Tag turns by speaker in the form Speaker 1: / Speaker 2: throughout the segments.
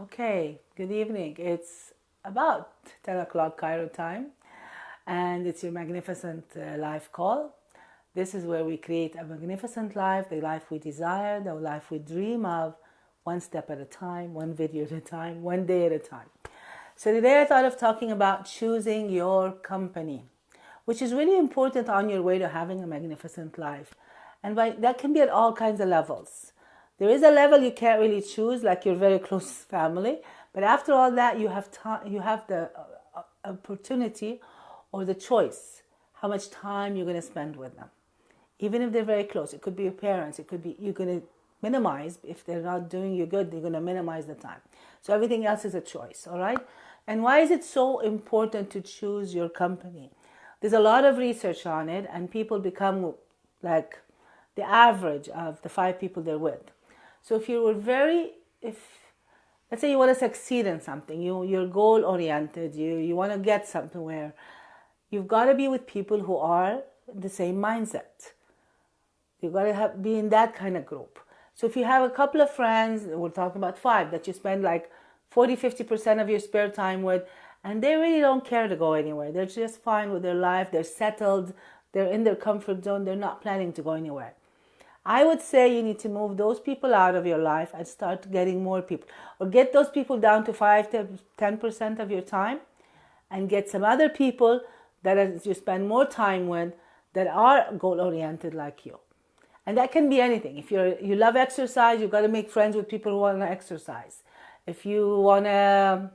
Speaker 1: Okay, good evening. It's about 10 o'clock Cairo time, and it's your magnificent life call. This is where we create a magnificent life, the life we desire, the life we dream of, one step at a time, one video at a time, one day at a time. So today I thought of talking about choosing your company, which is really important on your way to having a magnificent life. And that can be at all kinds of levels. There is a level you can't really choose, like your very close family, but after all that, you have the opportunity or the choice how much time you're going to spend with them. Even if they're very close, it could be your parents, it could be you're going to minimize. If they're not doing you good, you're going to minimize the time. So everything else is a choice, all right? And why is it so important to choose your company? There's a lot of research on it, and people become like the average of the 5 people they're with. So if let's say you want to succeed in something, you're goal oriented, you want to get somewhere, you've got to be with people who are the same mindset. You've got to be in that kind of group. So if you have a couple of friends, we're talking about 5, that you spend like 40-50% of your spare time with, and they really don't care to go anywhere. They're just fine with their life. They're settled. They're in their comfort zone. They're not planning to go anywhere. I would say you need to move those people out of your life and start getting more people. Or get those people down to 5 to 10% of your time and get some other people that you spend more time with that are goal-oriented like you. And that can be anything. If you love exercise, you've got to make friends with people who want to exercise. If you want to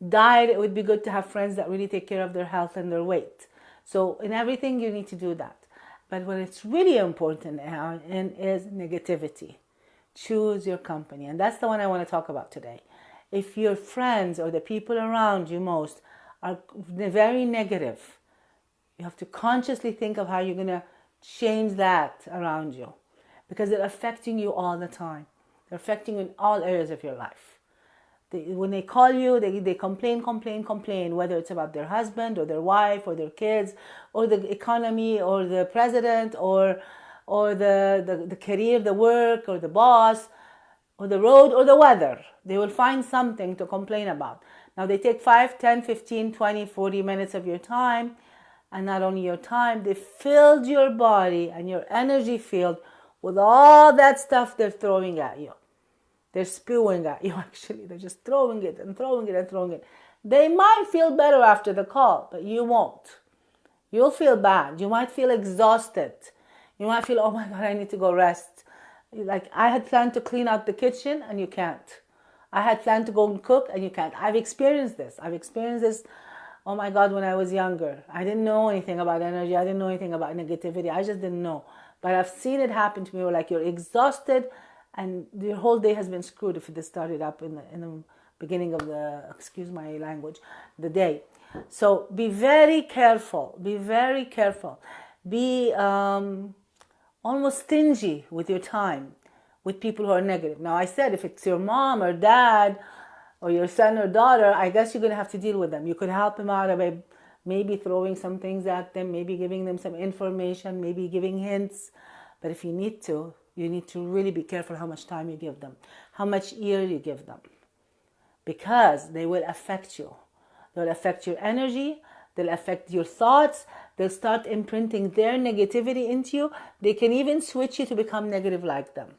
Speaker 1: diet, it would be good to have friends that really take care of their health and their weight. So in everything, you need to do that. But what it's really important is negativity. Choose your company. And that's the one I want to talk about today. If your friends or the people around you most are very negative, you have to consciously think of how you're going to change that around you, because they're affecting you all the time. They're affecting you in all areas of your life. When they call you, they complain, whether it's about their husband or their wife or their kids or the economy or the president or the career, the work or the boss or the road or the weather. They will find something to complain about. Now they take 5, 10, 15, 20, 40 minutes of your time, and not only your time, they filled your body and your energy field with all that stuff they're throwing at you. They're spewing at you, actually. They're just throwing it and throwing it and throwing it. They might feel better after the call, but you won't. You'll feel bad. You might feel exhausted. You might feel, oh my God, I need to go rest. Like I had planned to clean out the kitchen and you can't. I had planned to go and cook and you can't. I've experienced this. Oh my God, when I was younger. I didn't know anything about energy. I didn't know anything about negativity. I just didn't know. But I've seen it happen to me where like you're exhausted and your whole day has been screwed if this started up in the beginning of excuse my language, the day. So be very careful. Be very careful. Be almost stingy with your time with people who are negative. Now I said if it's your mom or dad or your son or daughter, I guess you're going to have to deal with them. You could help them out by maybe throwing some things at them, maybe giving them some information, maybe giving hints. But if you need to really be careful how much time you give them, how much ear you give them, because they will affect you. They'll affect your energy. They'll affect your thoughts. They'll start imprinting their negativity into you. They can even switch you to become negative like them.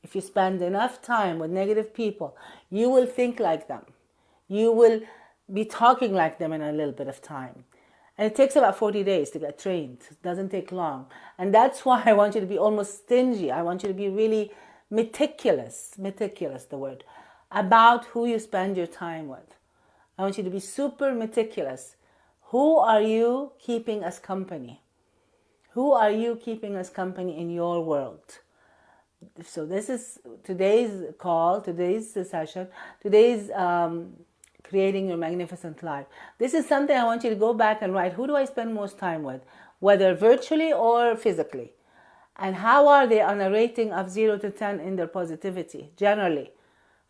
Speaker 1: If you spend enough time with negative people, you will think like them. You will be talking like them in a little bit of time. And it takes about 40 days to get trained. It doesn't take long. And that's why I want you to be almost stingy. I want you to be really meticulous, the word, about who you spend your time with. I want you to be super meticulous. Who are you keeping as company? Who are you keeping as company in your world? So this is today's call, today's session, today's creating your magnificent life. This is something I want you to go back and write. Who do I spend most time with? Whether virtually or physically. And how are they on a rating of 0 to 10 in their positivity, generally?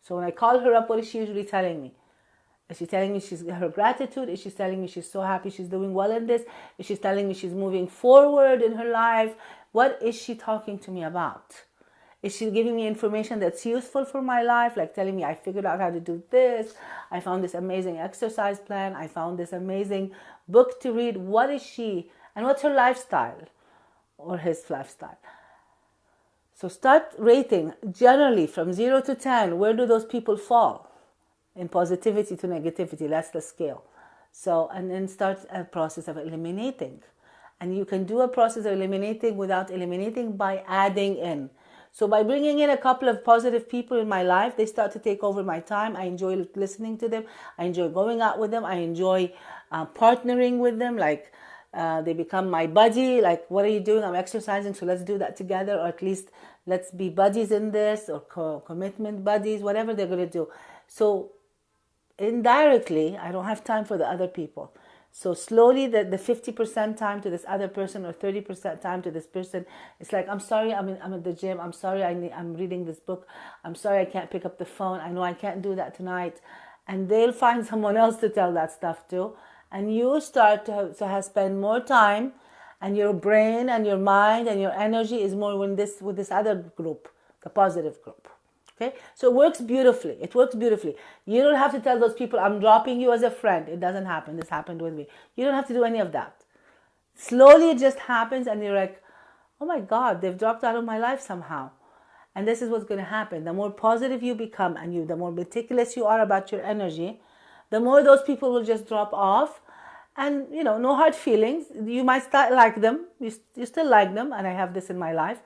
Speaker 1: So when I call her up, what is she usually telling me? Is she telling me her gratitude? Is she telling me she's so happy she's doing well in this? Is she telling me she's moving forward in her life? What is she talking to me about? Is she giving me information that's useful for my life, like telling me I figured out how to do this, I found this amazing exercise plan, I found this amazing book to read? What is she, and what's her lifestyle or his lifestyle? So start rating generally from 0 to 10. Where do those people fall in positivity to negativity? That's the scale. So, and then start a process of eliminating. And you can do a process of eliminating without eliminating by adding in. So by bringing in a couple of positive people in my life, they start to take over my time. I enjoy listening to them. I enjoy going out with them. I enjoy partnering with them. Like they become my buddy. Like, what are you doing? I'm exercising, so let's do that together. Or at least let's be buddies in this, or commitment buddies, whatever they're going to do. So indirectly, I don't have time for the other people. So slowly the 50% time to this other person, or 30% time to this person, it's like, I'm sorry, I'm at the gym. I'm sorry, I'm reading this book. I'm sorry, I can't pick up the phone. I know I can't do that tonight. And they'll find someone else to tell that stuff to. And you start to have spend more time, and your brain and your mind and your energy is more with this other group, the positive group. Okay? So it works beautifully. It works beautifully. You don't have to tell those people, I'm dropping you as a friend. It doesn't happen. This happened with me. You don't have to do any of that. Slowly it just happens, and you're like, oh my God, they've dropped out of my life somehow. And this is what's going to happen. The more positive you become, and the more meticulous you are about your energy, the more those people will just drop off. And, no hard feelings. You might start like them. You still like them, and I have this in my life.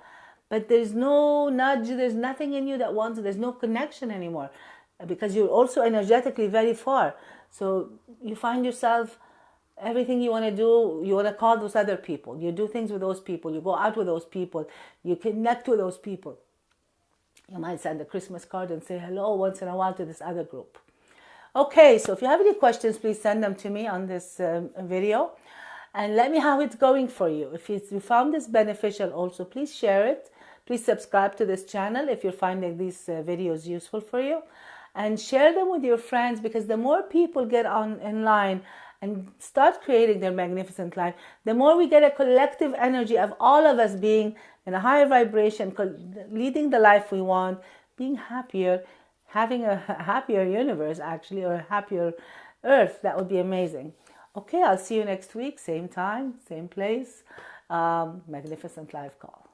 Speaker 1: But there's no nudge, there's nothing in you that wants, there's no connection anymore, because you're also energetically very far. So you find yourself, everything you want to do, you want to call those other people. You do things with those people. You go out with those people. You connect with those people. You might send a Christmas card and say hello once in a while to this other group. Okay, so if you have any questions, please send them to me on this video. And let me know how it's going for you. If you found this beneficial also, please share it. Please subscribe to this channel if you're finding these videos useful for you. And share them with your friends, because the more people get in line and start creating their magnificent life, the more we get a collective energy of all of us being in a higher vibration, leading the life we want, being happier, having a happier universe actually, or a happier earth. That would be amazing. Okay, I'll see you next week, same time, same place. Magnificent Life Call.